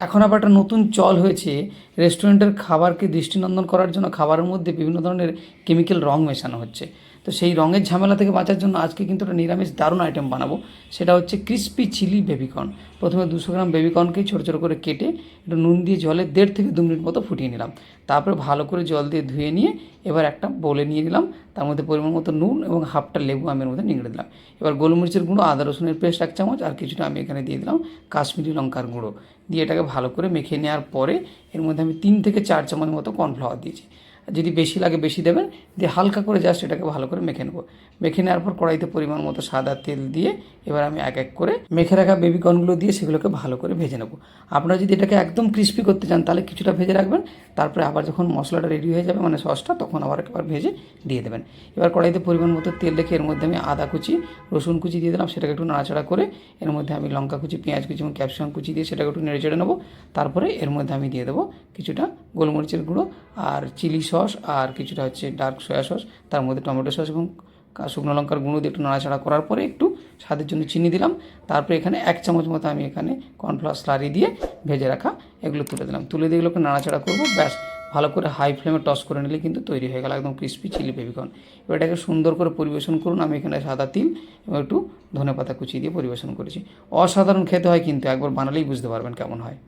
এখন আবার একটা নতুন চল হয়েছে, রেস্টুরেন্টের খাবারকে দৃষ্টিনন্দন করার জন্য খাবারের মধ্যে বিভিন্ন ধরনের কেমিক্যাল রং মেশানো হচ্ছে। তো সেই রঙের ঝামেলা থেকে বাঁচার জন্য আজকে কিন্তু একটা নিরামিষ দারুণ আইটেম বানাবো। সেটা হচ্ছে ক্রিস্পি চিলি বেবিকর্ন। প্রথমে 200 গ্রাম বেবিকর্নকে ছোটো ছোটো করে কেটে একটু নুন দিয়ে জলে 1.5 থেকে 2 মিনিট মতো ফুটিয়ে নিলাম। তারপরে ভালো করে জল দিয়ে ধুয়ে নিয়ে এবার একটা বোলে নিয়ে নিলাম। তার মধ্যে পরিমাণ মতো নুন এবং হাফটা লেবু আমি এর মধ্যে নিংড়ে দিলাম। এবার গোলমরিচের গুঁড়ো, আদা রসুনের পেস্ট 1 চামচ, আর কিছুটা আমি এখানে দিয়ে দিলাম কাশ্মীরি লঙ্কার গুঁড়ো দিয়ে এটাকে ভালো করে মেখে নেওয়ার পরে এর মধ্যে আমি 3 থেকে 4 চামচ মতো কর্নফ্লাওয়ার দিয়েছি। আর যদি বেশি লাগে বেশি দেবেন, দিয়ে হালকা করে জাস্ট এটাকে ভালো করে মেখে নেবো। মেখে নেওয়ার পর কড়াইতে পরিমাণ মতো সাদা তেল দিয়ে এবার আমি এক এক করে মেখে রাখা বেবিকর্নগুলো দিয়ে সেগুলোকে ভালো করে ভেজে নেবো। আপনারা যদি এটাকে একদম ক্রিস্পি করতে চান তাহলে কিছুটা ভেজে রাখবেন, তারপরে আবার যখন মশলাটা রেডি হয়ে যাবে মানে সসটা, তখন আবার একবার ভেজে দিয়ে দেবেন। এবার কড়াইতে পরিমাণ মতো তেল রেখে এর মধ্যে আমি আদা কুচি, রসুন কুচি দিয়ে দিলাম, সেটাকে একটু নাড়াচাড়া করে এর মধ্যে আমি লঙ্কা কুচি, পেঁয়াজ কুচি এবং ক্যাপসিকাম কুচি দিয়ে সেটাকে একটু নেড়ে চেড়ে নেবো। তারপরে এর মধ্যে আমি দিয়ে দেবো কিছুটা গোলমরিচের গুঁড়ো আর চিলি সস আর কিছুটা হচ্ছে ডার্ক সয়া সস, তার মধ্যে টমেটো সস এবং শুকনো লঙ্কার গুঁড়ো দিয়ে একটু নাড়াচাড়া করার পরে একটু স্বাদের জন্য চিনি দিলাম। তারপরে এখানে 1 চামচ মতো আমি এখানে কর্নফ্লাওয়ার স্লারি দিয়ে ভেজে রাখা এগুলো তুলে দিলাম। তুলে দিয়ে এগুলোকে নাড়াচাড়া করবো। ব্যাস, ভালো করে হাই ফ্লেমে টস করে নিলে কিন্তু তৈরি হয়ে গেল একদম ক্রিস্পি চিলি বেবিকর্ন। এবার এটাকে সুন্দর করে পরিবেশন করুন। আমি এখানে সাদা তিল এবং একটু ধনেপাতা কুচি দিয়ে পরিবেশন করেছি। অসাধারণ খেতে হয়, কিন্তু একবার বানালেই বুঝতে পারবেন কেমন হয়।